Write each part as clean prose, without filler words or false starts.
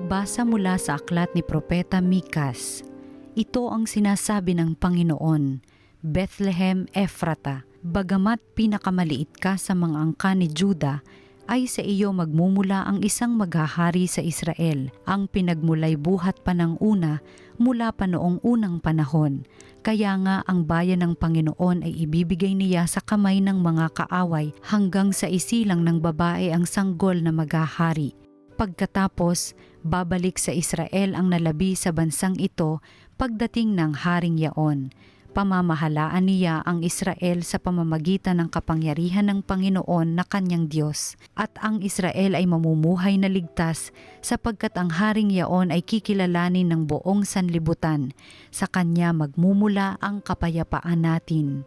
Pagbasa mula sa aklat ni Propeta Mikas. Ito ang sinasabi ng Panginoon, Bethlehem Ephrata, bagamat pinakamaliit ka sa mga angka ni Juda, ay sa iyo magmumula ang isang maghahari sa Israel, ang pinagmulay buhat pa ng una, mula pa noong unang panahon. Kaya nga ang bayan ng Panginoon ay ibibigay niya sa kamay ng mga kaaway hanggang sa isilang ng babae ang sanggol na maghahari. Pagkatapos, babalik sa Israel ang nalabi sa bansang ito pagdating ng Haring Yaon. Pamamahalaan niya ang Israel sa pamamagitan ng kapangyarihan ng Panginoon na kanyang Diyos. At ang Israel ay mamumuhay na ligtas sapagkat ang Haring Yaon ay kikilalanin ng buong sanlibutan. Sa kanya magmumula ang kapayapaan natin.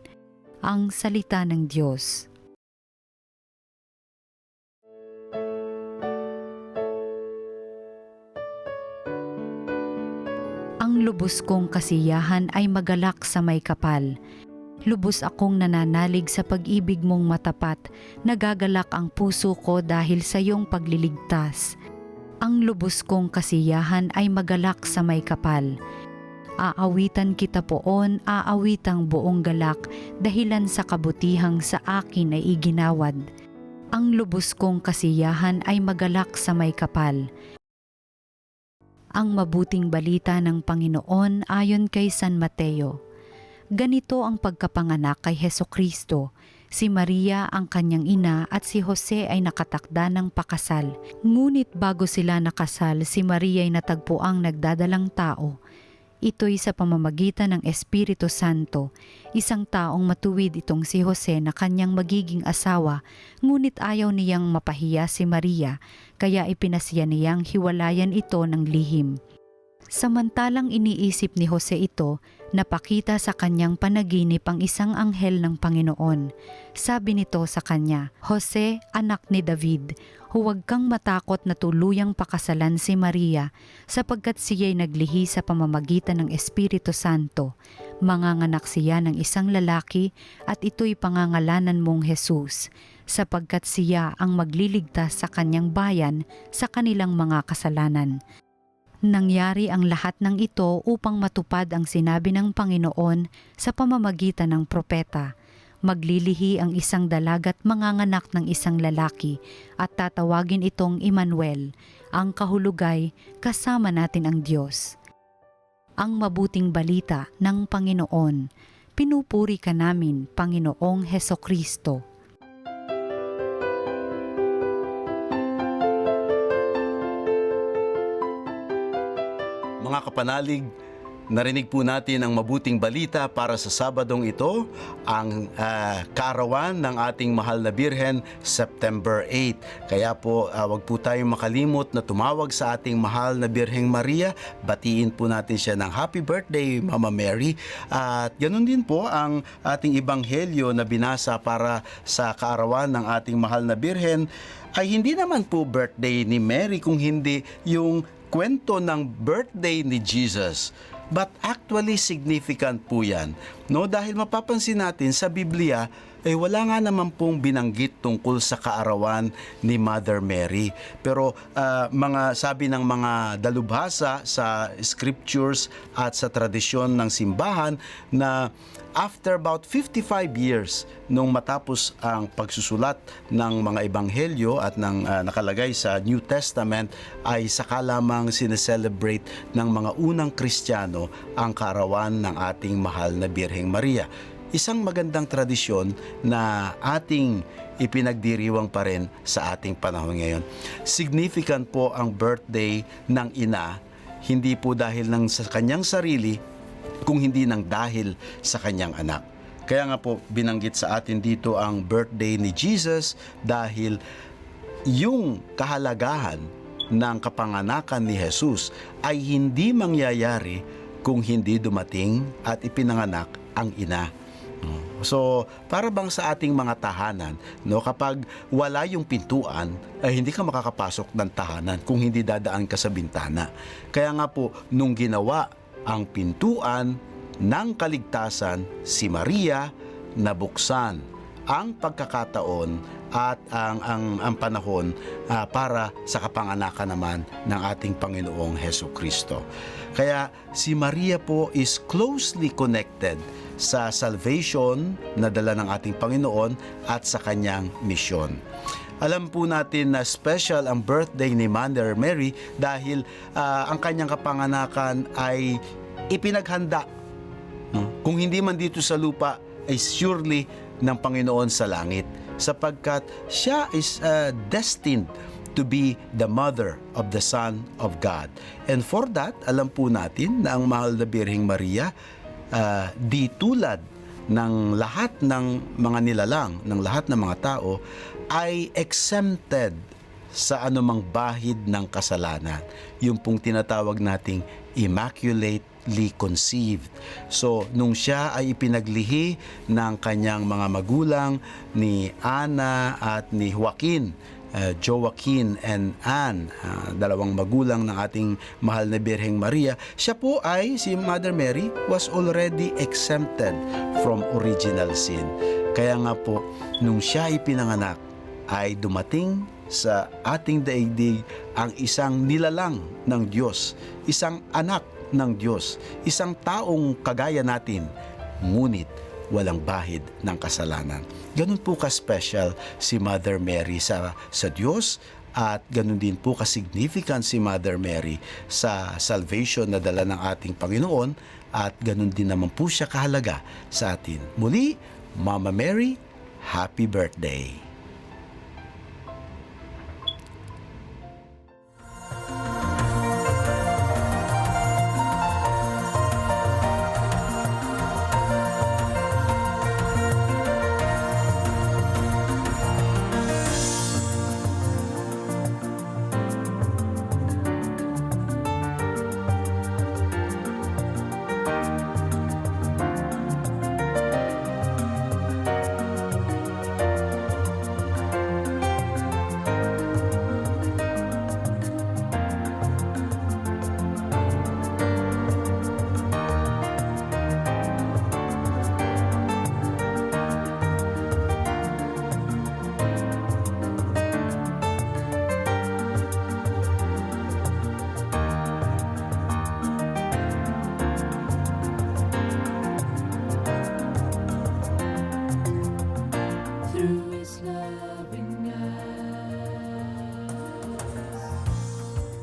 Ang salita ng Diyos. Ang lubos kong kasiyahan ay magalak sa may kapal. Lubos akong nananalig sa pag-ibig mong matapat, nagagalak ang puso ko dahil sa iyong pagliligtas. Ang lubos kong kasiyahan ay magalak sa may kapal. Aawitan kita poon, aawitang buong galak, dahilan sa kabutihang sa akin ay iginawad. Ang lubos kong kasiyahan ay magalak sa may kapal. Ang mabuting balita ng Panginoon ayon kay San Mateo. Ganito ang pagkapanganak kay Hesukristo. Si Maria ang kanyang ina at si Jose ay nakatakda ng pakasal. Ngunit bago sila nakasal, si Maria ay natagpuang nagdadalang tao. Ito'y sa pamamagitan ng Espiritu Santo. Isang taong matuwid itong si Jose na kanyang magiging asawa, ngunit ayaw niyang mapahiya si Maria, kaya ipinasya niyang hiwalayan ito ng lihim. Samantalang iniisip ni Jose ito, napakita sa kanyang panaginip ang isang anghel ng Panginoon. Sabi nito sa kanya, Jose, anak ni David, huwag kang matakot na tuluyang pakasalan si Maria, sapagkat siya'y naglihi sa pamamagitan ng Espiritu Santo. Manganganak siya ng isang lalaki at ito'y pangangalanan mong Jesus, sapagkat siya ang magliligtas sa kanyang bayan sa kanilang mga kasalanan. Nangyari ang lahat ng ito upang matupad ang sinabi ng Panginoon sa pamamagitan ng propeta. Maglilihi ang isang dalagat manganganak ng isang lalaki at tatawagin itong Emmanuel, ang kahulugay kasama natin ang Diyos. Ang mabuting balita ng Panginoon. Pinupuri ka namin, Panginoong Hesukristo. Mga kapanalig, narinig po natin ang mabuting balita para sa Sabadong ito, ang kaarawan ng ating mahal na Birhen, September 8. Kaya po, wag po tayong makalimot na tumawag sa ating mahal na Birheng Maria. Batiin po natin siya ng happy birthday, Mama Mary. At ganun din po ang ating ebanghelyo na binasa para sa kaarawan ng ating mahal na Birhen ay hindi naman po birthday ni Mary, kung hindi yung kwento ng birthday ni Jesus. But actually significant po yan. No? Dahil mapapansin natin sa Biblia, wala nga naman pong binanggit tungkol sa kaarawan ni Mother Mary. Pero sabi ng mga dalubhasa sa scriptures at sa tradisyon ng simbahan na after about 55 years nung matapos ang pagsusulat ng mga ebanghelyo at ng nakalagay sa New Testament, ay saka lamang sineselebrate ng mga unang Kristiyano ang kaarawan ng ating mahal na Birheng Maria. Isang magandang tradisyon na ating ipinagdiriwang pa rin sa ating panahon ngayon. Significant po ang birthday ng ina, hindi po dahil ng sa kanyang sarili, kung hindi ng dahil sa kanyang anak. Kaya nga po binanggit sa atin dito ang birthday ni Jesus dahil yung kahalagahan ng kapanganakan ni Jesus ay hindi mangyayari kung hindi dumating at ipinanganak ang ina. So, para bang sa ating mga tahanan, no, kapag wala yung pintuan, ay hindi ka makakapasok ng tahanan kung hindi dadaan ka sa bintana. Kaya nga po, nung ginawa ang pintuan ng kaligtasan, si Maria, nabuksan ang pagkakataon at ang panahon para sa kapanganakan naman ng ating Panginoong Hesus Kristo. Kaya si Maria po is closely connected sa salvation na dala ng ating Panginoon at sa kanyang misyon. Alam po natin na special ang birthday ni Mother Mary dahil ang kanyang kapanganakan ay ipinaghanda. Kung hindi man dito sa lupa, ay surely ng Panginoon sa langit, sapagkat siya is destined to be the mother of the Son of God. And for that, alam po natin na ang mahal na Birheng Maria, di tulad ng lahat ng mga nilalang, ng lahat ng mga tao, ay exempted sa anumang bahid ng kasalanan. Yung pong tinatawag nating immaculately conceived. So, nung siya ay ipinaglihi ng kanyang mga magulang ni Ana at ni Joaquin, Joaquin and Anne, dalawang magulang ng ating mahal na Birheng Maria, siya po ay, si Mother Mary, was already exempted from original sin. Kaya nga po, nung siya ay pinanganak, ay dumating sa ating daigdig ang isang nilalang ng Diyos, isang anak ng Diyos, isang taong kagaya natin, ngunit walang bahid ng kasalanan. Ganun po ka-special si Mother Mary sa Diyos, at ganun din po ka-significant si Mother Mary sa salvation na dala ng ating Panginoon, at ganun din naman po siya kahalaga sa atin. Muli, Mama Mary, happy birthday!